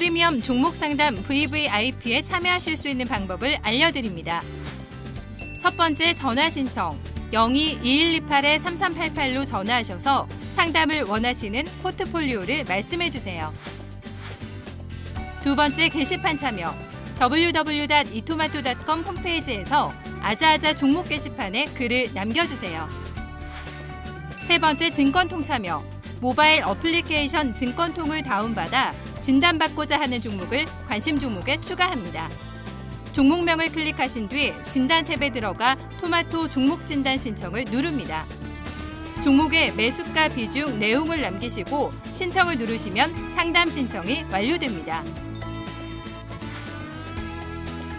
프리미엄 종목 상담 VVIP에 참여하실 수 있는 방법을 알려드립니다. 첫 번째 전화 신청 02-2128-3388로 전화하셔서 상담을 원하시는 포트폴리오를 말씀해주세요. 두 번째 게시판 참여 www.itomato.com 홈페이지에서 아자아자 종목 게시판에 글을 남겨주세요. 세 번째 증권통 참여 모바일 어플리케이션 증권통을 다운받아 진단받고자 하는 종목을 관심 종목에 추가합니다. 종목명을 클릭하신 뒤 진단 탭에 들어가 토마토 종목 진단 신청을 누릅니다. 종목의 매수가 비중 내용을 남기시고 신청을 누르시면 상담 신청이 완료됩니다.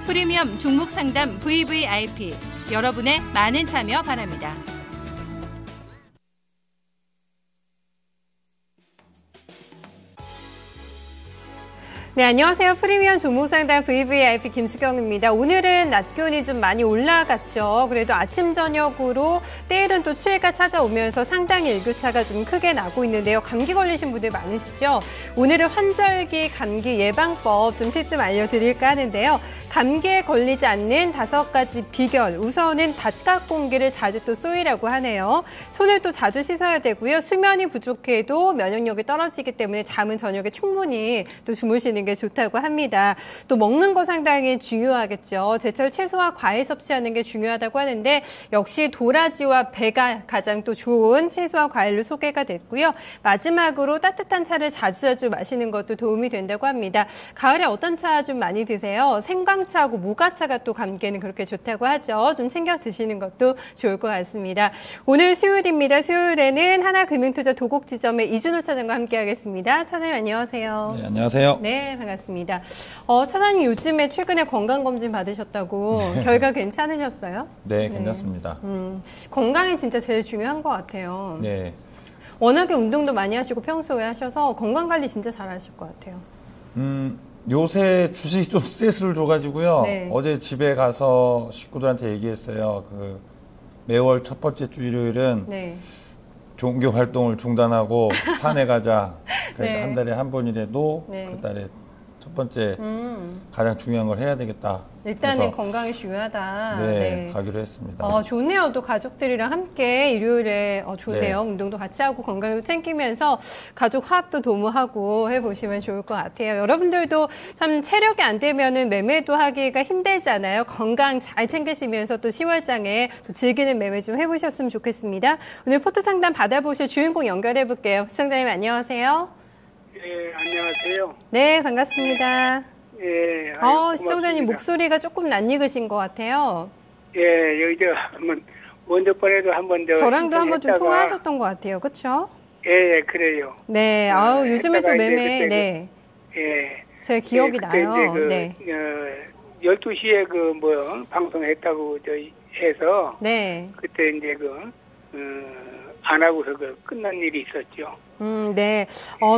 프리미엄 종목 상담 VVIP 여러분의 많은 참여 바랍니다. 네, 안녕하세요. 프리미엄 종목상담 VVIP 김수경입니다. 오늘은 낮 기온이 좀 많이 올라갔죠. 그래도 아침, 저녁으로 때일은 또 추위가 찾아오면서 상당히 일교차가 좀 크게 나고 있는데요. 감기 걸리신 분들 많으시죠? 오늘은 환절기 감기 예방법 좀 팁 좀 알려드릴까 하는데요. 감기에 걸리지 않는 5가지 비결. 우선은 바깥 공기를 자주 또 쏘이라고 하네요. 손을 또 자주 씻어야 되고요. 수면이 부족해도 면역력이 떨어지기 때문에 잠은 저녁에 충분히 또 주무시는 게 좋다고 합니다. 또 먹는 거 상당히 중요하겠죠. 제철 채소와 과일 섭취하는 게 중요하다고 하는데 역시 도라지와 배가 가장 또 좋은 채소와 과일로 소개가 됐고요. 마지막으로 따뜻한 차를 자주 마시는 것도 도움이 된다고 합니다. 가을에 어떤 차 좀 많이 드세요? 생강차하고 모가차가 또 감기에는 그렇게 좋다고 하죠. 좀 챙겨 드시는 것도 좋을 것 같습니다. 오늘 수요일입니다. 수요일에는 하나금융투자 도곡지점의 이준호 차장과 함께하겠습니다. 차장님 안녕하세요. 네, 안녕하세요. 네, 반갑습니다. 차장님 요즘에 최근에 건강검진 받으셨다고 결과 괜찮으셨어요? 네, 괜찮습니다. 건강이 진짜 제일 중요한 것 같아요. 네. 워낙에 운동도 많이 하시고 평소에 하셔서 건강관리 진짜 잘하실 것 같아요. 요새 주식이 좀 스트레스를 줘가지고요. 네. 어제 집에 가서 식구들한테 얘기했어요. 매월 첫 번째 주 일요일은 네. 종교 활동을 중단하고 산에 가자. 네. 한 달에 한 번이라도 네. 그 달에 첫 번째 가장 중요한 걸 해야 되겠다. 일단은 건강이 중요하다. 네, 가기로 했습니다. 좋네요. 또 가족들이랑 함께 일요일에 좋네요. 네. 운동도 같이 하고 건강도 챙기면서 가족 화합도 도모하고 해보시면 좋을 것 같아요. 여러분들도 참 체력이 안 되면은 매매도 하기가 힘들잖아요. 건강 잘 챙기시면서 또 10월장에 또 즐기는 매매 좀 해보셨으면 좋겠습니다. 오늘 포트 상담 받아보실 주인공 연결해볼게요. 시청자님 안녕하세요. 네, 안녕하세요. 네, 반갑습니다. 예, 시청자님 목소리가 조금 낯익으신 것 같아요. 예, 여기 한번 먼저 번에도 한번 저랑도 한번 좀 통화하셨던 것 같아요, 그렇죠? 예, 그래요. 네, 요즘에 또 매매, 네, 예, 제 기억이 나요. 네. 12시에 방송했다고 해서, 네, 그때 이제 안 하고서 끝난 일이 있었죠. 네.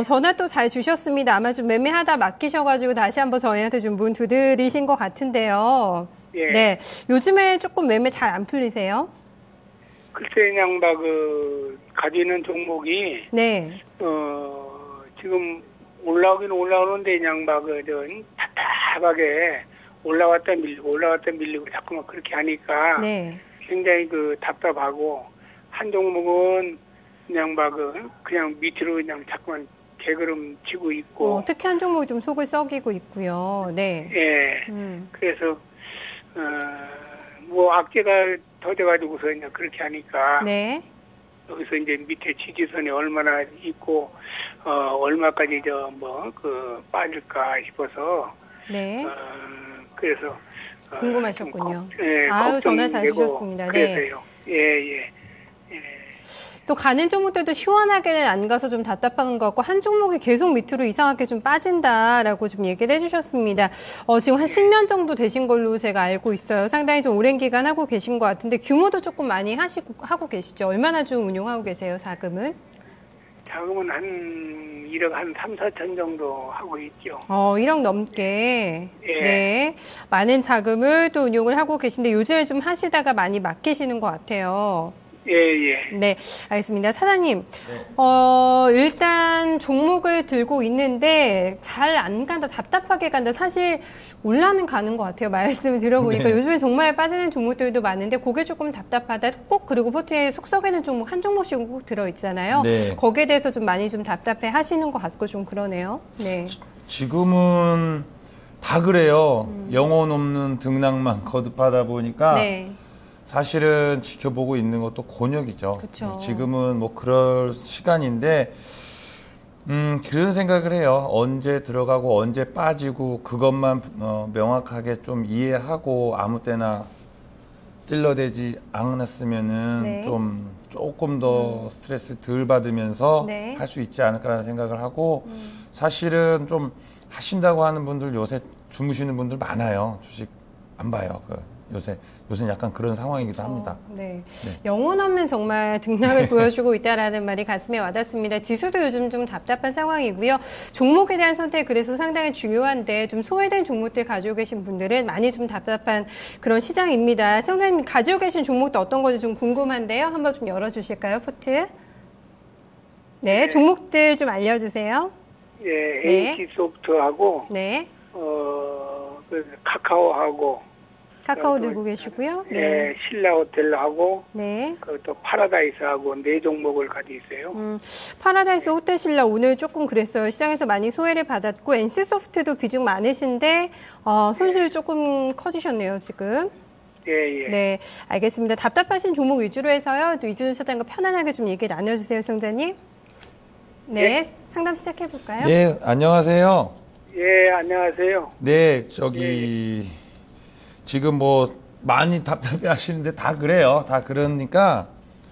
전화 또 잘 주셨습니다. 아마 좀 매매하다 맡기셔가지고 다시 한번 저희한테 좀 문 두드리신 것 같은데요. 예. 네. 요즘에 조금 매매 잘 안 풀리세요? 글쎄, 그냥 가지고 있는 종목이, 네. 지금 올라오긴 올라오는데 그냥 답답하게 올라왔다 밀리고 자꾸만 그렇게 하니까. 네. 굉장히 답답하고, 한 종목은 그냥 그냥 밑으로 그냥 자꾸만 개걸음 치고 있고. 특히 한 종목이 좀 속을 썩이고 있고요. 네. 예. 그래서, 악재가 더 돼가지고서 그냥 그렇게 하니까. 네. 여기서 이제 밑에 지지선이 얼마나 있고, 얼마까지 빠질까 싶어서. 네. 그래서. 궁금하셨군요. 전화 잘 되고, 주셨습니다. 네. 그래서요. 예. 또 가는 종목들도 시원하게는 안 가서 좀 답답한 것 같고 한 종목이 계속 밑으로 이상하게 좀 빠진다라고 좀 얘기를 해주셨습니다. 지금 한 10년 정도 되신 걸로 제가 알고 있어요. 상당히 좀 오랜 기간 하고 계신 것 같은데 규모도 조금 많이 하고 계시죠? 얼마나 좀 운용하고 계세요, 자금은? 자금은 한 1억 한 3, 4천 정도 하고 있죠. 1억 넘게. 예. 네. 많은 자금을 또 운용을 하고 계신데 요즘에 좀 하시다가 많이 맡기시는 것 같아요. 예, 예. 네, 알겠습니다. 사장님, 일단 종목을 들고 있는데 잘 안 간다, 답답하게 간다. 사실 올라는 가는 것 같아요. 말씀을 들어보니까 네. 요즘에 정말 빠지는 종목들도 많은데 그게 조금 답답하다. 꼭 그리고 포트에 속썩이는 종목 한 종목씩 꼭 들어있잖아요. 네. 거기에 대해서 좀 많이 좀 답답해 하시는 것 같고 좀 그러네요. 네. 지금은 다 그래요. 영혼 없는 등락만 거듭하다 보니까 네. 사실은 지켜보고 있는 것도 곤욕이죠. 그쵸. 지금은 뭐 그럴 시간인데 그런 생각을 해요. 언제 들어가고 언제 빠지고 그것만 명확하게 좀 이해하고 아무 때나 찔러대지 않았으면은 네. 좀 조금 더 스트레스 덜 받으면서 네. 할 수 있지 않을까라는 생각을 하고 사실은 좀 하신다고 하는 분들 요새 주무시는 분들 많아요. 주식 안 봐요. 요새는 약간 그런 상황이기도 합니다. 네. 네. 영혼 없는 정말 등락을 보여주고 있다라는 말이 가슴에 와닿습니다. 지수도 요즘 좀 답답한 상황이고요. 종목에 대한 선택 그래서 상당히 중요한데 좀 소외된 종목들 가지고 계신 분들은 많이 좀 답답한 그런 시장입니다. 시청자님 가지고 계신 종목도 어떤 건지 좀 궁금한데요. 한번 좀 열어주실까요, 포트? 네, 종목들 좀 알려주세요. 예, 네. NC소프트하고, 네, 카카오하고, 카카오 들고 계시고요. 예, 네, 신라호텔하고, 네. 또 파라다이스하고 네 종목을 가지고 있어요. 파라다이스 호텔신라 오늘 조금 그랬어요. 시장에서 많이 소외를 받았고 NC소프트도 비중 많으신데 손실 조금 커지셨네요, 지금. 예, 예. 네, 알겠습니다. 답답하신 종목 위주로 해서요. 또 이준호 차장과 편안하게 좀 얘기 나눠주세요, 성자님. 네, 상담 시작해볼까요? 네, 안녕하세요. 예, 안녕하세요. 네, 지금 뭐 많이 답답해 하시는데 다 그래요. 다 그러니까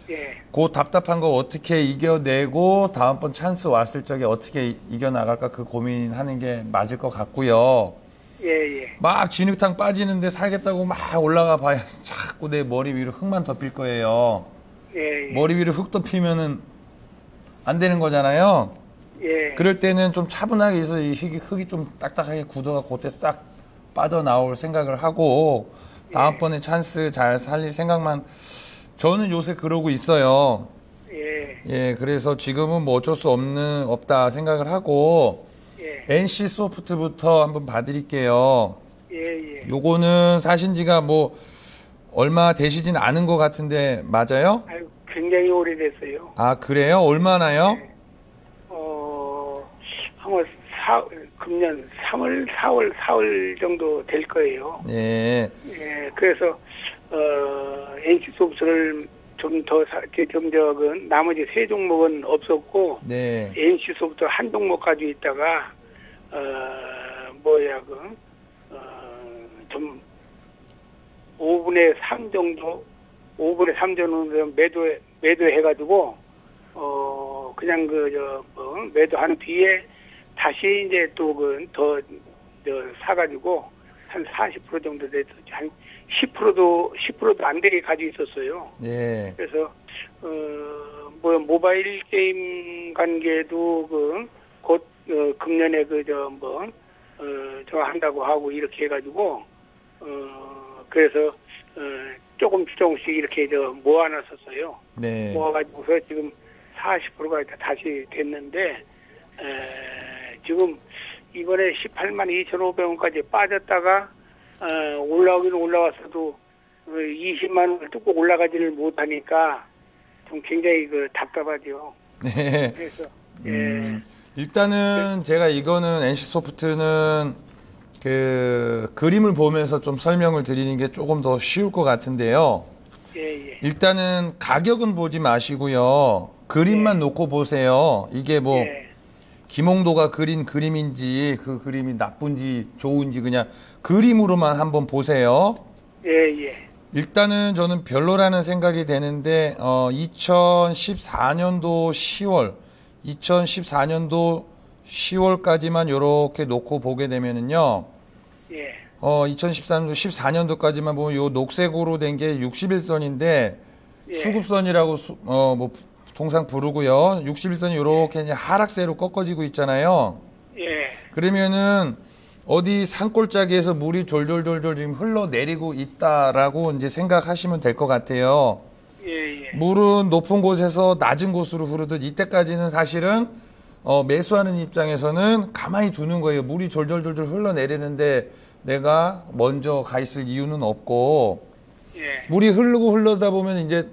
예, 그 답답한 거 어떻게 이겨내고 다음번 찬스 왔을 적에 어떻게 이겨나갈까 그 고민하는 게 맞을 것 같고요. 예, 예. 막 진흙탕 빠지는데 살겠다고 막 올라가 봐야 자꾸 내 머리 위로 흙만 덮일 거예요. 예, 예. 머리 위로 흙 덮이면은 안 되는 거잖아요. 예, 그럴 때는 좀 차분하게 해서 이 흙이 좀 딱딱하게 굳어가 그때 싹 빠져나올 생각을 하고 다음번에 찬스 잘 살릴 생각만 저는 요새 그러고 있어요. 예, 예, 그래서 지금은 뭐 어쩔 수 없다 생각을 하고 예, NC 소프트부터 한번 봐드릴게요. 예, 예. 요거는 사신 지가 뭐 얼마 되시진 않은 것 같은데 맞아요? 아유, 굉장히 오래됐어요. 아, 그래요? 얼마나요? 금년 3월, 4월 정도 될 거예요. 예. 예, 그래서, NC소프트를 좀 더, 경적은 나머지 세 종목은 없었고, 네. NC소프트 한 종목 가지고 있다가, 좀, 5분의 3 정도, 5분의 3 정도 매도해가지고, 그냥 매도한 뒤에 다시 이제 또 사가지고 한 40% 정도 됐었죠. 한 10%도 안 되게 가지고 있었어요. 예. 그래서, 모바일 게임 관계도 곧, 금년에 한다고 하고 이렇게 해가지고, 그래서, 조금씩 이렇게 모아놨었어요. 네. 모아가지고서 지금 40%가 다시 됐는데, 지금 이번에 18만 2,500원까지 빠졌다가, 올라오긴 올라왔어도 20만 원을 뚫고 올라가지를 못하니까 좀 굉장히 답답하죠. 네. 그래서, 예. 일단은 제가 이거는 NC소프트는 그 그림을 보면서 좀 설명을 드리는 게 조금 더 쉬울 것 같은데요. 예, 예. 일단은 가격은 보지 마시고요. 그림만 놓고 보세요. 이게 뭐 예. 김홍도가 그린 그림인지 그 그림이 나쁜지 좋은지 그냥 그림으로만 한번 보세요. 예, 예. 일단은 저는 별로라는 생각이 되는데 2014년도 10월까지만 이렇게 놓고 보게 되면은요. 예. 2014년도까지만 보면 요 녹색으로 된 게 61선인데 예. 수급선이라고 뭐 통상 부르고요. 61선이 이렇게 이제 하락세로 꺾어지고 있잖아요. 예. 그러면은 어디 산골짜기에서 물이 졸졸졸졸 지금 흘러내리고 있다라고 이제 생각하시면 될 것 같아요. 예, 예. 물은 높은 곳에서 낮은 곳으로 흐르듯 이때까지는 사실은 매수하는 입장에서는 가만히 두는 거예요. 물이 졸졸졸졸 흘러내리는데 내가 먼저 가 있을 이유는 없고 예. 물이 흐르다 보면 이제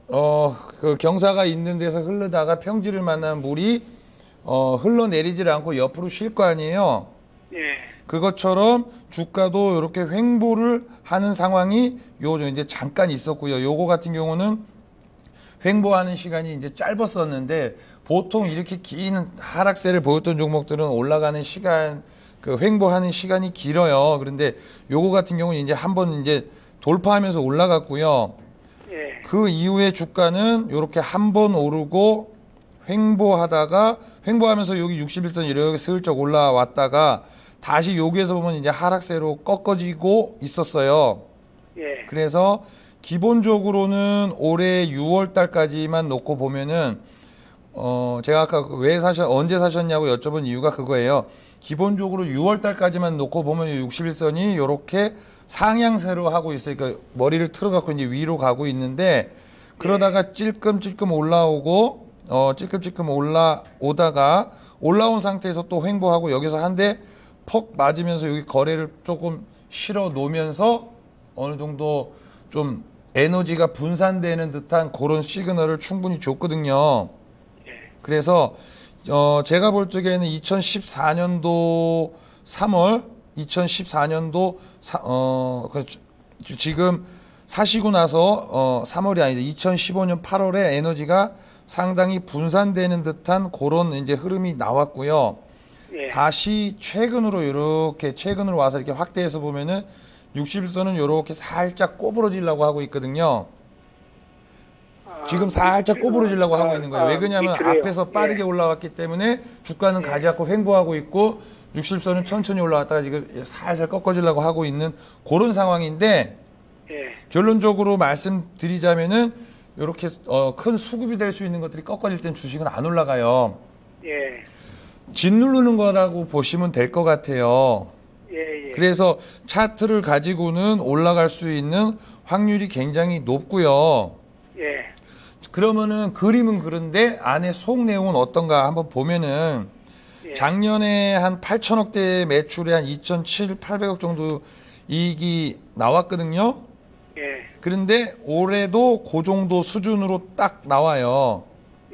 그 경사가 있는 데서 흐르다가 평지를 만난 물이 흘러내리질 않고 옆으로 쉴 거 아니에요. 예. 그것처럼 주가도 이렇게 횡보를 하는 상황이 이제 잠깐 있었고요. 요거 같은 경우는 횡보하는 시간이 이제 짧았었는데 보통 이렇게 긴 하락세를 보였던 종목들은 올라가는 시간, 그 횡보하는 시간이 길어요. 그런데 요거 같은 경우는 이제 한번 이제 돌파하면서 올라갔고요. 예. 그 이후에 주가는 이렇게 한 번 오르고 횡보하면서 여기 61선 이렇게 슬쩍 올라왔다가 다시 여기에서 보면 이제 하락세로 꺾어지고 있었어요. 예. 그래서 기본적으로는 올해 6월 달까지만 놓고 보면은 제가 아까 언제 사셨냐고 여쭤본 이유가 그거예요. 기본적으로 6월 달까지만 놓고 보면 61선이 이렇게 상향세로 하고 있어요. 그러니까 머리를 틀어갖고 이제 위로 가고 있는데 그러다가 찔끔찔끔 올라오고 찔끔찔끔 올라오다가 올라온 상태에서 또 횡보하고 여기서 한 대 퍽 맞으면서 여기 거래를 조금 실어 놓으면서 어느 정도 좀 에너지가 분산되는 듯한 그런 시그널을 충분히 줬거든요. 그래서 제가 볼 적에는 2014년도 3월, 2014년도 지금 사시고 나서 3월이 아니죠. 2015년 8월에 에너지가 상당히 분산되는 듯한 그런 이제 흐름이 나왔고요. 예. 다시 최근으로 와서 이렇게 확대해서 보면은 61선은 이렇게 살짝 꼬부러지려고 하고 있거든요. 지금 살짝 꼬부러지려고 하고 있는 거예요. 왜 그러냐면 밑으로요. 앞에서 빠르게 올라왔기 때문에 주가는 가지 않고 횡보하고 있고 60선은 천천히 올라왔다가 지금 살살 꺾어지려고 하고 있는 그런 상황인데 예. 결론적으로 말씀드리자면은 이렇게 큰 수급이 될 수 있는 것들이 꺾어질 땐 주식은 안 올라가요. 예. 짓누르는 거라고 보시면 될 것 같아요. 예. 예. 그래서 차트를 가지고는 올라갈 수 있는 확률이 굉장히 높고요. 예. 그러면은 그림은 그런데 안에 속 내용은 어떤가 한번 보면은 예. 작년에 한 8천억대 매출에 한 2,700~800억 정도 이익이 나왔거든요. 예. 그런데 올해도 그 정도 수준으로 딱 나와요.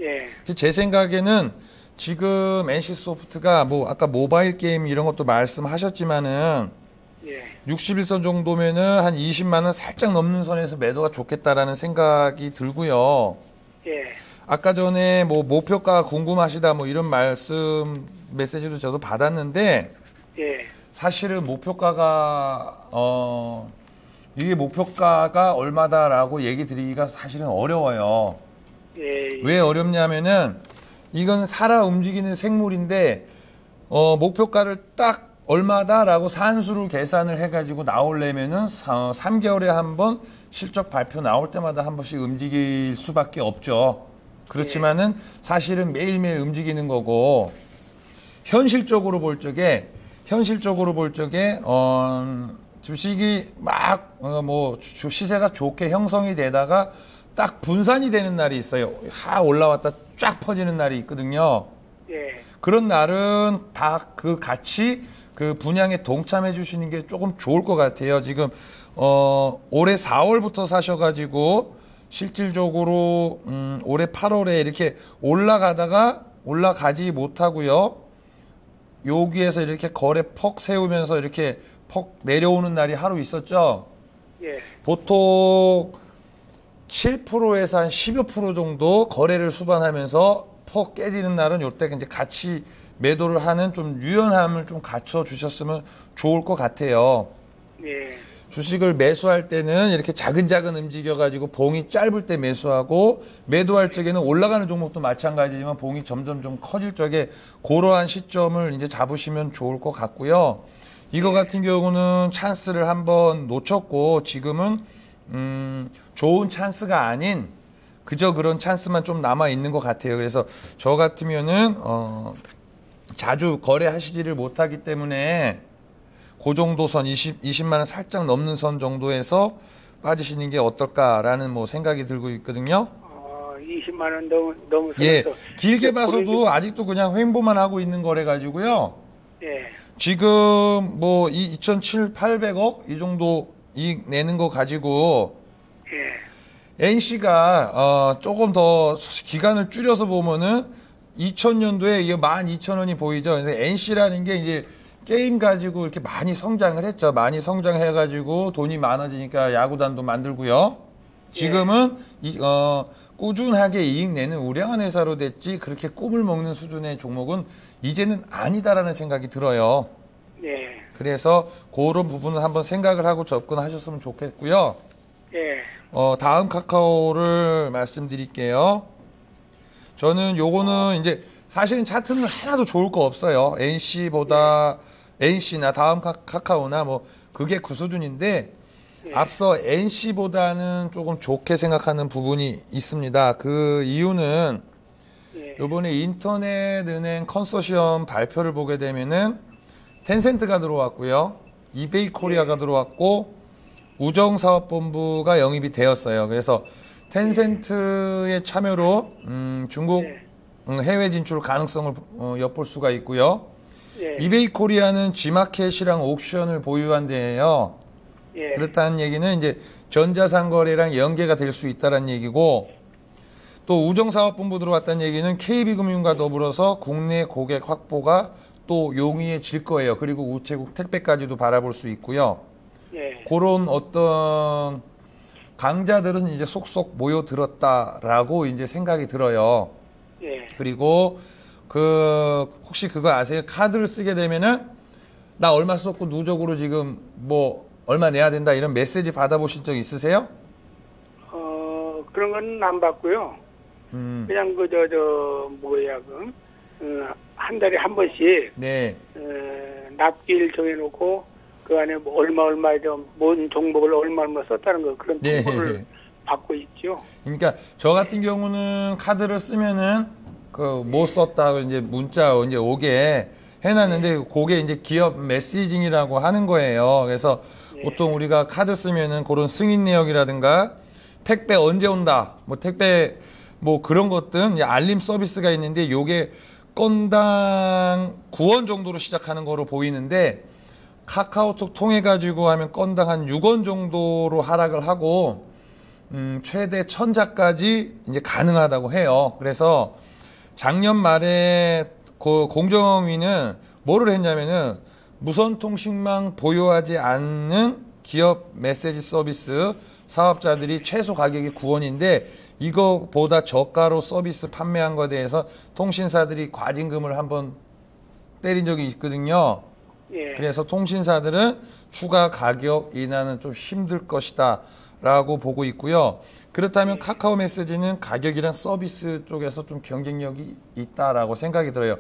예. 제 생각에는 지금 NC소프트가 뭐 아까 모바일 게임 이런 것도 말씀하셨지만은 예. 61선 정도면은 한 20만 원 살짝 넘는 선에서 매도가 좋겠다라는 생각이 들고요. 예. 아까 전에 뭐 목표가 궁금하시다 뭐 이런 말씀 메시지도 저도 받았는데 예. 사실은 목표가가 이게 목표가가 얼마다라고 얘기 드리기가 사실은 어려워요. 예. 왜 어렵냐면은 이건 살아 움직이는 생물인데 목표가를 딱 얼마다라고 산수를 계산을 해가지고 나오려면은 3개월에 한 번 실적 발표 나올 때마다 한 번씩 움직일 수밖에 없죠. 그렇지만은 사실은 매일매일 움직이는 거고 현실적으로 볼 적에 주식이 막 시세가 좋게 형성이 되다가 딱 분산이 되는 날이 있어요. 올라왔다 쫙 퍼지는 날이 있거든요. 예. 그런 날은 다 그 같이 그 분양에 동참해 주시는 게 조금 좋을 것 같아요. 지금 올해 4월부터 사셔가지고 실질적으로 올해 8월에 이렇게 올라가지 못하고요. 여기에서 이렇게 거래 퍽 세우면서 이렇게 퍽 내려오는 날이 하루 있었죠. 예. 보통 7%에서 한 10여 프로 정도 거래를 수반하면서 퍽 깨지는 날은 요때 이제 같이 매도를 하는 좀 유연함을 좀 갖춰 주셨으면 좋을 것 같아요. 예. 주식을 매수할 때는 이렇게 자근자근 움직여가지고 봉이 짧을 때 매수하고 매도할 적에는 올라가는 종목도 마찬가지지만 봉이 점점 좀 커질 적에 그러한 시점을 이제 잡으시면 좋을 것 같고요. 이거 같은 경우는 찬스를 한번 놓쳤고 지금은 좋은 찬스가 아닌 그저 그런 찬스만 좀 남아 있는 것 같아요. 그래서 저 같으면은 자주 거래하시지를 못하기 때문에 그 정도 선 20만 원 살짝 넘는 선 정도에서 빠지시는 게 어떨까라는 뭐 생각이 들고 있거든요. 20만 원 너무 예, 써서 길게 봐서도 아직도 그냥 횡보만 하고 있는 거래 가지고요. 예. 지금 뭐 2,700~800억 이 정도 이익 내는 거 가지고 예. NC가 조금 더 기간을 줄여서 보면은 2000년도에 이게 12,000원이 보이죠. 그래서 NC라는 게 이제 게임 가지고 이렇게 많이 성장을 했죠. 많이 성장해가지고 돈이 많아지니까 야구단도 만들고요. 지금은 꾸준하게 이익 내는 우량한 회사로 됐지 그렇게 꿈을 먹는 수준의 종목은 이제는 아니다라는 생각이 들어요. 예. 그래서 그런 부분을 한번 생각을 하고 접근하셨으면 좋겠고요. 예. 다음 카카오를 말씀드릴게요. 저는 요거는 이제 사실은 차트는 하나도 좋을 거 없어요. NC나 다음 카카오나 뭐 그게 그 수준인데 앞서 NC보다는 조금 좋게 생각하는 부분이 있습니다. 그 이유는 요번에 인터넷 은행 컨소시엄 발표를 보게 되면은 텐센트가 들어왔고요. 이베이 코리아가 들어왔고 우정사업본부가 영입이 되었어요. 그래서 텐센트의 참여로 중국 해외 진출 가능성을 엿볼 수가 있고요. 이베이 코리아는 G마켓이랑 옥션을 보유한 데예요. 그렇다는 얘기는 이제 전자상거래랑 연계가 될 수 있다는 얘기고 또 우정사업본부 들어왔다는 얘기는 KB금융과 더불어서 국내 고객 확보가 또 용이해질 거예요. 그리고 우체국 택배까지도 바라볼 수 있고요. 그런 어떤 강자들은 이제 속속 모여들었다라고 이제 생각이 들어요. 그리고 혹시 그거 아세요? 카드를 쓰게 되면은 나 얼마 썼고 누적으로 지금 뭐 얼마 내야 된다 이런 메시지 받아보신 적 있으세요? 그런 건 안 받고요. 그냥 한 달에 한 번씩 납기일 정해놓고 그 안에 뭐 얼마에 뭔 종목을 얼마 썼다는 거 그런 통보를 받고 있죠. 그러니까 저 같은 경우는 카드를 쓰면은 못 썼다고 이제 문자 이제 오게 해놨는데 그게 이제 기업 메시징이라고 하는 거예요. 그래서 보통 우리가 카드 쓰면은 그런 승인 내역이라든가 택배 언제 온다, 뭐 택배 뭐 그런 것들 이제 알림 서비스가 있는데 요게 건당 9원 정도로 시작하는 거로 보이는데 카카오톡 통해 가지고 하면 건당 한 6원 정도로 하락을 하고 최대 1000자까지 이제 가능하다고 해요. 그래서 작년 말에 그 공정위는 뭐를 했냐면은 무선통신망 보유하지 않는 기업 메시지 서비스 사업자들이 최소 가격이 9원인데 이거보다 저가로 서비스 판매한 것에 대해서 통신사들이 과징금을 한번 때린 적이 있거든요. 그래서 통신사들은 추가 가격 인하는 좀 힘들 것이다 라고 보고 있고요. 그렇다면 카카오 메시지는 가격이랑 서비스 쪽에서 좀 경쟁력이 있다라고 생각이 들어요.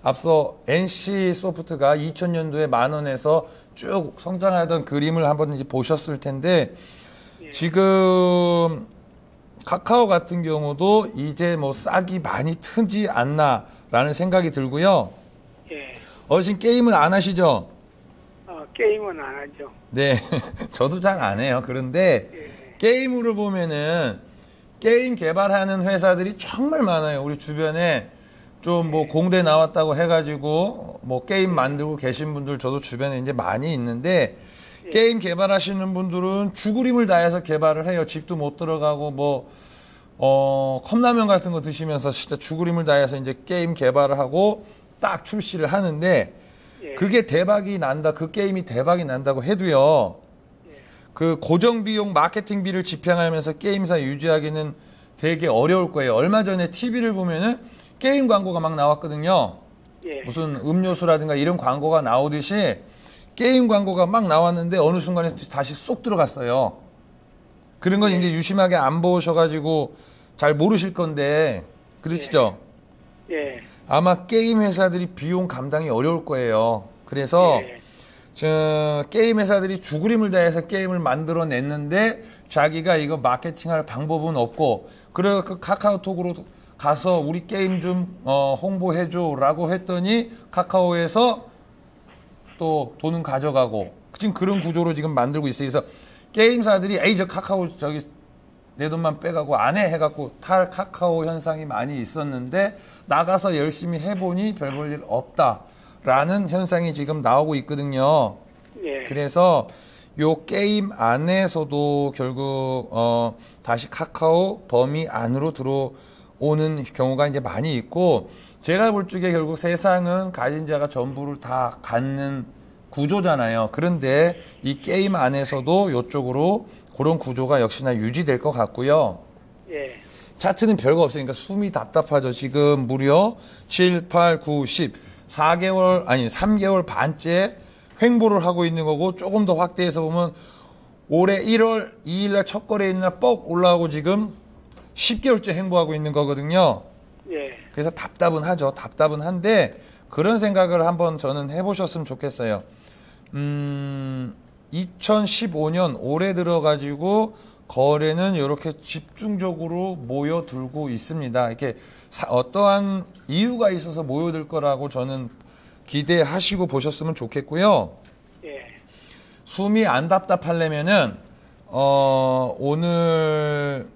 앞서 NC 소프트가 2000년도에 10,000원에서 쭉 성장하던 그림을 한번 이제 보셨을 텐데 지금 카카오 같은 경우도 이제 뭐 싹이 많이 트지 않나라는 생각이 들고요. 어르신 게임은 안 하시죠? 게임은 안 하죠. 네, 저도 잘 안 해요. 그런데 게임으로 보면은 게임 개발하는 회사들이 정말 많아요. 우리 주변에 좀 뭐 공대 나왔다고 해가지고 뭐 게임 만들고 계신 분들 저도 주변에 이제 많이 있는데 게임 개발하시는 분들은 죽으림을 다해서 개발을 해요. 집도 못 들어가고 뭐 컵라면 같은 거 드시면서 진짜 죽으림을 다해서 이제 게임 개발을 하고 딱 출시를 하는데 그게 대박이 난다. 그 게임이 대박이 난다고 해도요. 그 고정 비용 마케팅비를 지평하면서 게임사 유지하기는 되게 어려울 거예요. 얼마 전에 TV를 보면은 게임 광고가 막 나왔거든요. 무슨 음료수라든가 이런 광고가 나오듯이 게임 광고가 막 나왔는데 어느 순간에 다시 쏙 들어갔어요. 그런 건 이제 유심하게 안 보셔가지고 잘 모르실 건데 그러시죠? 아마 게임 회사들이 비용 감당이 어려울 거예요. 그래서 게임 회사들이 죽으림을 다해서 게임을 만들어냈는데 자기가 이거 마케팅할 방법은 없고 그래서 그 카카오톡으로 가서 우리 게임 좀 홍보해줘 라고 했더니 카카오에서 또 돈은 가져가고 지금 그런 구조로 지금 만들고 있어요. 그래서 게임사들이 에이 저 카카오 저기 내 돈만 빼가고 안 해 해갖고 탈 카카오 현상이 많이 있었는데 나가서 열심히 해보니 별 볼 일 없다라는 현상이 지금 나오고 있거든요. 예. 그래서 요 게임 안에서도 결국 다시 카카오 범위 안으로 들어오는 경우가 이제 많이 있고 제가 볼 적에 결국 세상은 가진 자가 전부를 다 갖는 구조잖아요. 그런데 이 게임 안에서도 이쪽으로 그런 구조가 역시나 유지될 것 같고요. 예. 차트는 별거 없으니까 숨이 답답하죠. 지금 무려 7, 8, 9, 10, 4개월, 아니 3개월 반째 횡보를 하고 있는 거고 조금 더 확대해서 보면 올해 1월 2일 날 첫 거래 있는 날 뻑 올라오고 지금 10개월째 횡보하고 있는 거거든요. 예. 그래서 답답은 하죠. 답답은 한데 그런 생각을 한번 저는 해보셨으면 좋겠어요. 2015년 올해 들어가지고 거래는 이렇게 집중적으로 모여들고 있습니다. 이렇게 어떠한 이유가 있어서 모여들 거라고 저는 기대하시고 보셨으면 좋겠고요. 예. 숨이 안 답답하려면은 오늘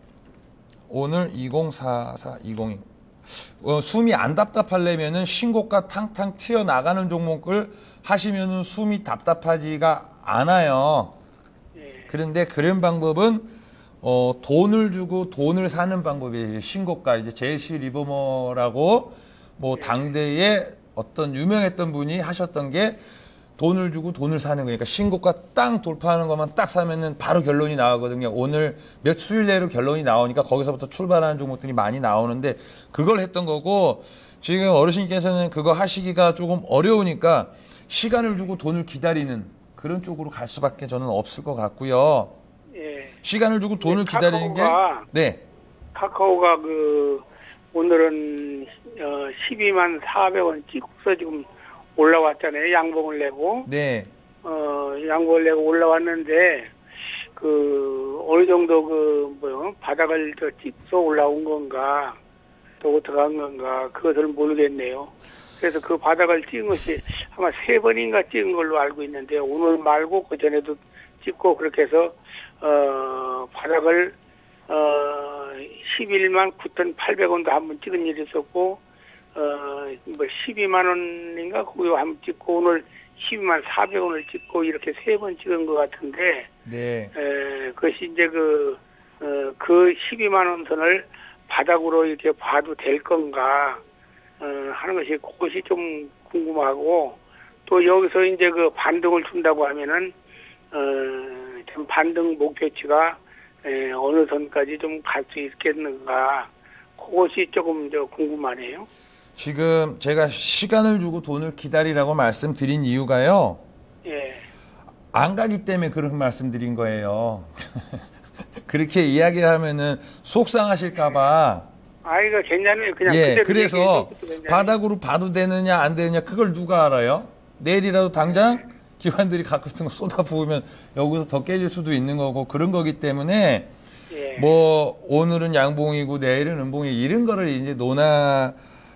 204420 숨이 안 답답하려면은 신고가 탕탕 튀어나가는 종목을 하시면은 숨이 답답하지가 않아요. 예. 그런데 그런 방법은 돈을 주고 돈을 사는 방법이에요. 신고가 이제 제시 리버머라고 뭐 당대에 어떤 유명했던 분이 하셨던 게 돈을 주고 돈을 사는 거니까 신고가 땅 돌파하는 것만 딱 사면은 바로 결론이 나오거든요. 오늘 몇 수일 내로 결론이 나오니까 거기서부터 출발하는 종목들이 많이 나오는데 그걸 했던 거고 지금 어르신께서는 그거 하시기가 조금 어려우니까 시간을 주고 돈을 기다리는 그런 쪽으로 갈 수밖에 저는 없을 것 같고요. 예. 시간을 주고 돈을 기다리는 게 네. 카카오가 오늘은 12만 400원 찍고서 지금 올라왔잖아요. 양봉을 내고. 네. 양봉을 내고 올라왔는데 어느 정도 바닥을 찍고서 올라온 건가 또 어떻게 한 건가 그것을 모르겠네요. 그래서 그 바닥을 찍은 것이 아마 3번인가 찍은 걸로 알고 있는데 오늘 말고 그 전에도 찍고 그렇게 해서 바닥을 11만 9,800원도 한번 찍은 일이 있었고 12만 원인가 그거 한번 찍고 오늘 12만 400원을 찍고 이렇게 3번 찍은 것 같은데 네. 그것이 이제 그 12만 원 선을 바닥으로 이렇게 봐도 될 건가 하는 것이 그것이 좀 궁금하고 또 여기서 이제 그 반등을 준다고 하면은 좀 반등 목표치가 어느 선까지 좀 갈 수 있겠는가 그것이 조금 궁금하네요. 지금 제가 시간을 주고 돈을 기다리라고 말씀드린 이유가요. 예. 안 가기 때문에 그런 말씀드린 거예요. 그렇게 이야기하면은 속상하실까봐. 이거 괜찮아요. 그냥 예, 그래서 바닥으로 봐도 되느냐 안 되느냐 그걸 누가 알아요? 내일이라도 당장 기관들이 갖고 있는 거 쏟아 부으면 여기서 더 깨질 수도 있는 거고 그런 거기 때문에 예. 뭐 오늘은 양봉이고 내일은 음봉이 이런 거를 이제 논하는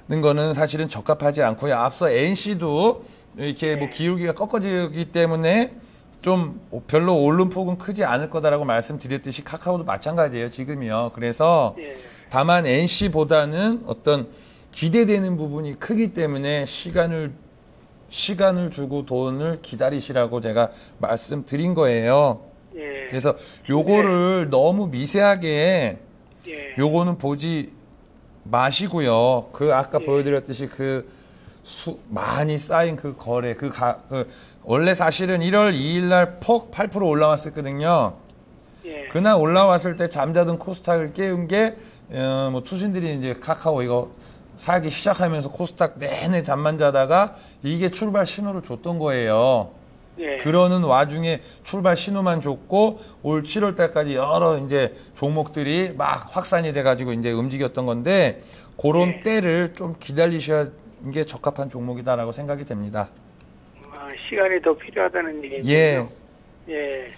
거는 사실은 적합하지 않고요. 앞서 NC도 이렇게 뭐 기울기가 꺾어지기 때문에 좀 별로 오른 폭은 크지 않을 거다라고 말씀드렸듯이 카카오도 마찬가지예요. 지금이요. 그래서 다만 NC보다는 어떤 기대되는 부분이 크기 때문에 시간을 주고 돈을 기다리시라고 제가 말씀드린 거예요. 그래서 요거를 너무 미세하게 요거는 보지 마시고요. 아까 보여드렸듯이 많이 쌓인 그 거래, 원래 사실은 1월 2일 날 폭 8% 올라왔었거든요. 그날 올라왔을 때 잠자던 코스닥을 깨운 게, 뭐 투신들이 이제 카카오 이거 사기 시작하면서 코스닥 내내 잠만 자다가 이게 출발 신호를 줬던 거예요. 그러는 와중에 출발 신호만 줬고 올 7월 달까지 여러 이제 종목들이 막 확산이 돼가지고 이제 움직였던 건데 그런 때를 좀 기다리셔야 게 적합한 종목이다라고 생각이 됩니다. 시간이 더 필요하다는 얘기죠. 예. 예.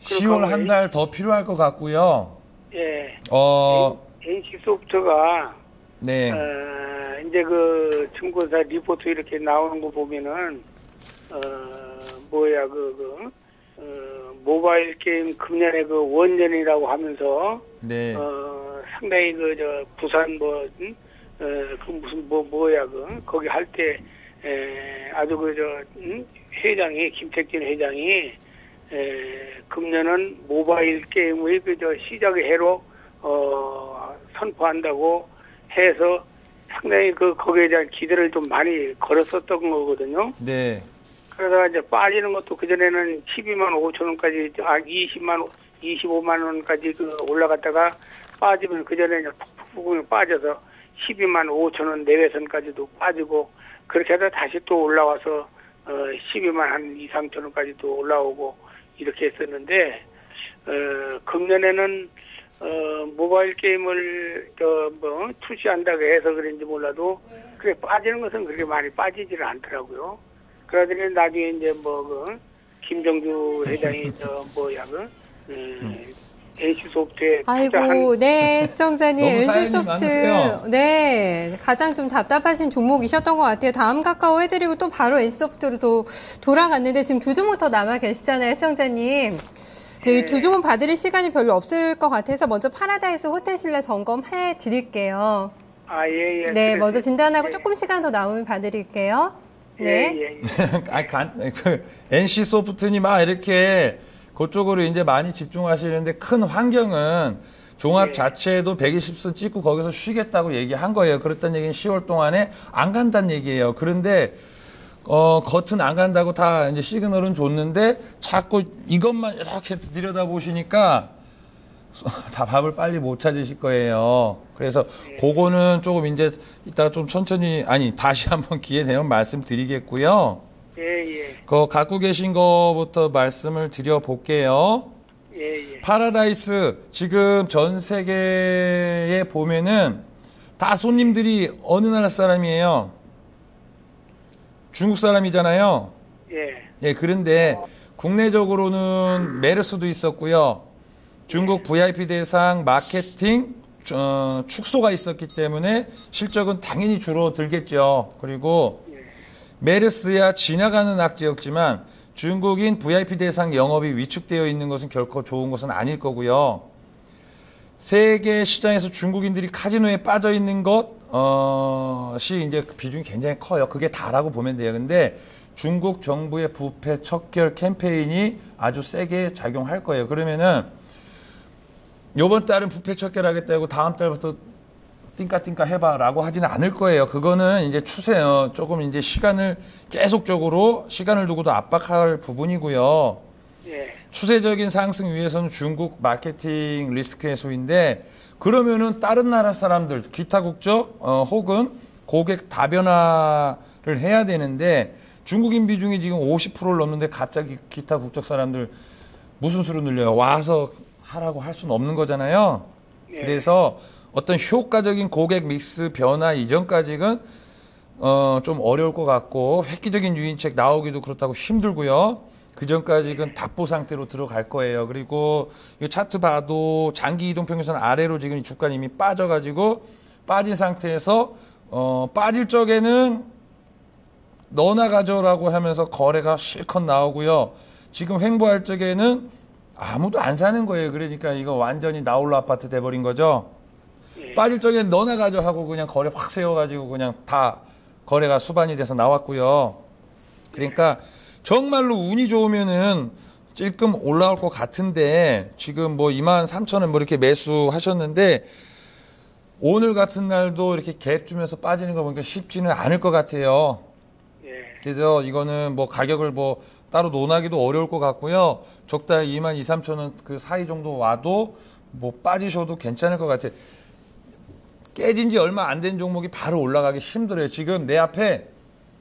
10월 한 달 더 필요할 것 같고요. 예. NC소프트가 네. 이제 증권사 리포트 이렇게 나오는 거 보면은 모바일 게임 금년에 그 원전이라고 하면서 네. 상당히 부산 그 무슨 뭐야 거기 할 때 아주 회장이 김택진 회장이 금년은 모바일 게임의 시작의 해로 선포한다고 해서 상당히 거기에 대한 기대를 좀 많이 걸었었던 거거든요. 네. 그러다가 이제 빠지는 것도 그전에는 12만 5천 원까지, 25만 원까지 올라갔다가 빠지면 그전에 이제 푹푹 빠져서 12만 5천 원 내외선까지도 빠지고 그렇게 하다 다시 또 올라와서 12만 한 2, 3천 원까지 또 올라오고 이렇게 했었는데 금년에는 모바일 게임을 출시한다고 해서 그런지 몰라도 그래 빠지는 것은 그렇게 많이 빠지지를 않더라고요. 그러더니 나중에 이제 김정주 회장이 NC소프트에 아이고, 네, 시청자님, 너무 사연이 NC소프트, 많으세요. 네, 가장 좀 답답하신 종목이셨던 것 같아요. 다음 카카오 해드리고 또 바로 NC소프트로 돌아갔는데 지금 두 종목 더 남아 계시잖아요, 시청자님. 네, 이 두 종목 받을 시간이 별로 없을 것 같아서 먼저 파라다이스 호텔신라 점검해 드릴게요. 예. 네, 먼저 진단하고 조금 시간 더 남으면 봐드릴게요. 네. 예. NC소프트니 이렇게 그쪽으로 이제 많이 집중하시는데 큰 환경은 종합 자체도 120선 찍고 거기서 쉬겠다고 얘기한 거예요. 그랬던 얘기는 10월 동안에 안 간다는 얘기예요. 그런데 겉은 안 간다고 다 이제 시그널은 줬는데 자꾸 이것만 이렇게 들여다보시니까 다 밥을 빨리 못 찾으실 거예요. 그래서 그거는 조금 이제 이따가 좀 천천히 다시 한번 기회 되면 말씀드리겠고요. 예. 갖고 계신 거부터 말씀을 드려볼게요. 예. 파라다이스 지금 전 세계에 보면은 다 손님들이 어느 나라 사람이에요? 중국 사람이잖아요. 예. 그런데 국내적으로는 메르스도 있었고요. 중국 VIP 대상 마케팅 축소가 있었기 때문에 실적은 당연히 줄어들겠죠. 그리고 메르스야 지나가는 악재였지만 중국인 VIP 대상 영업이 위축되어 있는 것은 결코 좋은 것은 아닐 거고요. 세계 시장에서 중국인들이 카지노에 빠져 있는 것이 이제 비중이 굉장히 커요. 그게 다라고 보면 돼요. 근데 중국 정부의 부패 척결 캠페인이 아주 세게 작용할 거예요. 그러면은 요번 달은 부패 척결하겠다고 다음 달부터 띵까띵까 해봐라고 하지는 않을 거예요. 그거는 이제 추세요. 조금 이제 시간을 계속적으로 시간을 두고도 압박할 부분이고요. 예. 추세적인 상승 위해서는 중국 마케팅 리스크 해소인데 그러면은 다른 나라 사람들 기타 국적 혹은 고객 다변화를 해야 되는데 중국인 비중이 지금 50%를 넘는데 갑자기 기타 국적 사람들 무슨 수로 늘려요? 와서 하라고 할 수는 없는 거잖아요. 예. 그래서 어떤 효과적인 고객 믹스 변화 이전까지는 좀 어려울 것 같고 획기적인 유인책 나오기도 그렇다고 힘들고요. 그 전까지는 답보 상태로 들어갈 거예요. 그리고 이 차트 봐도 장기 이동 평균선 아래로 지금 주가는 이미 빠져가지고 빠진 상태에서 빠질 적에는 너나 가져라고 하면서 거래가 실컷 나오고요. 지금 횡보할 적에는 아무도 안 사는 거예요. 그러니까 이거 완전히 나홀로 아파트 돼버린 거죠. 빠질 적엔 너나 가져 하고 그냥 거래 확 세워가지고 그냥 다 거래가 수반이 돼서 나왔고요. 그러니까 정말로 운이 좋으면은 찔끔 올라올 것 같은데 지금 23,000원 이렇게 매수하셨는데 오늘 같은 날도 이렇게 갭 주면서 빠지는 거 보니까 쉽지는 않을 것 같아요. 그래서 이거는 가격을 따로 논하기도 어려울 것 같고요. 적당히 22,000원 그 사이 정도 와도 빠지셔도 괜찮을 것 같아요. 깨진 지 얼마 안 된 종목이 바로 올라가기 힘들어요. 지금 내 앞에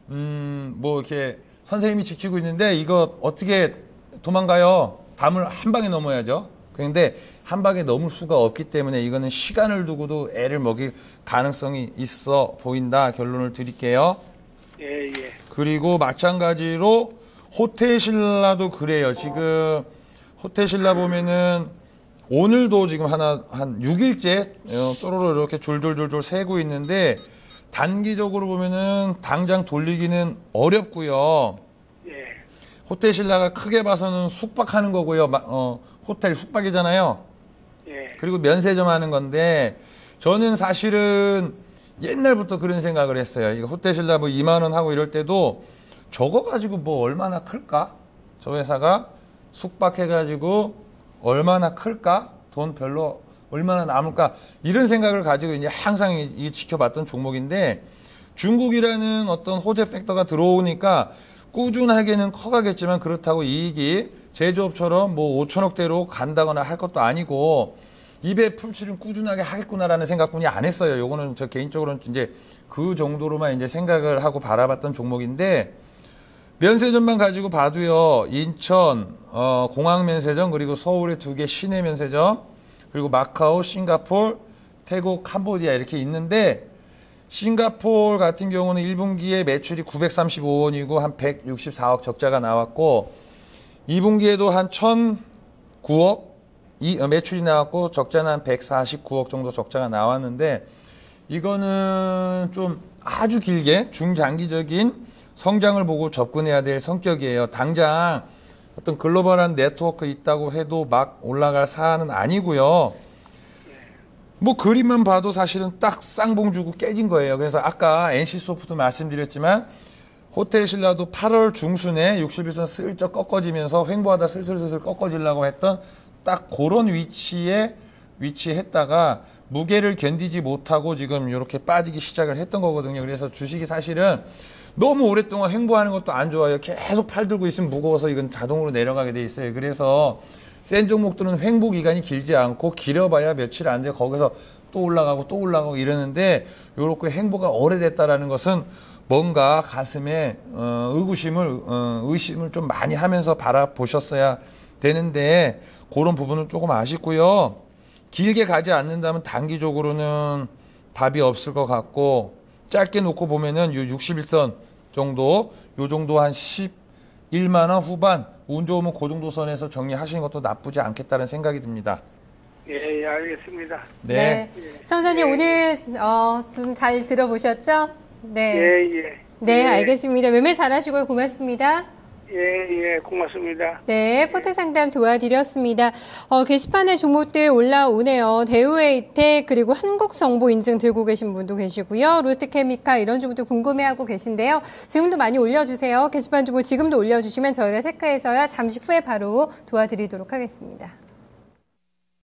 이렇게 선생님이 지키고 있는데 이거 어떻게 도망가요? 담을 한 방에 넘어야죠. 그런데 한 방에 넘을 수가 없기 때문에 이거는 시간을 두고도 애를 먹일 가능성이 있어 보인다. 결론을 드릴게요. 예. 그리고 마찬가지로 호텔신라도 그래요. 지금 호텔신라 보면은 오늘도 지금 한 6일째 쪼로로 이렇게 줄줄줄줄 세고 있는데 단기적으로 보면은 당장 돌리기는 어렵고요. 호텔 신라가 크게 봐서는 숙박하는 거고요. 호텔 숙박이잖아요. 예. 그리고 면세점 하는 건데 저는 사실은 옛날부터 그런 생각을 했어요. 이거 호텔 신라 뭐 2만 원 하고 이럴 때도 저거 가지고 뭐 얼마나 클까? 저 회사가 숙박해가지고 얼마나 클까? 돈 별로 얼마나 남을까? 이런 생각을 가지고 이제 항상 이 지켜봤던 종목인데 중국이라는 어떤 호재 팩터가 들어오니까 꾸준하게는 커가겠지만 그렇다고 이익이 제조업처럼 뭐 5천억대로 간다거나 할 것도 아니고 입에 풀칠은 꾸준하게 하겠구나라는 생각뿐이 안 했어요. 요거는 저 개인적으로는 이제 그 정도로만 이제 생각을 하고 바라봤던 종목인데 면세점만 가지고 봐도요. 인천 공항 면세점 그리고 서울의 2개 시내 면세점 그리고 마카오, 싱가포르, 태국, 캄보디아 이렇게 있는데 싱가포르 같은 경우는 1분기에 매출이 935원이고 한 164억 적자가 나왔고 2분기에도 한 1,009억 매출이 나왔고 적자는 한 149억 정도 적자가 나왔는데 이거는 좀 아주 길게 중장기적인 성장을 보고 접근해야 될 성격이에요. 당장 어떤 글로벌한 네트워크 있다고 해도 막 올라갈 사안은 아니고요. 뭐 그림만 봐도 사실은 딱 쌍봉 주고 깨진 거예요. 그래서 아까 NC소프트도 말씀드렸지만 호텔 신라도 8월 중순에 61선 슬쩍 꺾어지면서 횡보하다 슬슬 꺾어지려고 했던 딱 그런 위치했다가 무게를 견디지 못하고 지금 이렇게 빠지기 시작을 했던 거거든요. 그래서 주식이 사실은 너무 오랫동안 횡보하는 것도 안 좋아요. 계속 팔 들고 있으면 무거워서 이건 자동으로 내려가게 돼 있어요. 그래서 센 종목들은 횡보 기간이 길지 않고 길어봐야 며칠 안 돼. 거기서 또 올라가고 이러는데 요렇게 횡보가 오래됐다라는 것은 뭔가 가슴에 의심을 좀 많이 하면서 바라보셨어야 되는데 그런 부분은 조금 아쉽고요. 길게 가지 않는다면 단기적으로는 답이 없을 것 같고 짧게 놓고 보면은 요 61선 정도 요 정도 한 11만 원 후반 운 좋으면 그 정도 선에서 정리하시는 것도 나쁘지 않겠다는 생각이 듭니다. 예, 예, 알겠습니다. 네. 사무장님 오늘 좀 잘 들어보셨죠? 네. 예, 예. 네, 예. 알겠습니다. 매매 잘하시고요. 고맙습니다. 예, 고맙습니다. 네, 포트 상담 도와드렸습니다. 게시판에 종목들 올라오네요. 대우에이텍 그리고 한국정보 인증 들고 계신 분도 계시고요. 롯데케미칼 이런 종목도 궁금해하고 계신데요. 지금도 많이 올려주세요. 게시판 종목 지금도 올려주시면 저희가 체크해서요. 잠시 후에 바로 도와드리도록 하겠습니다.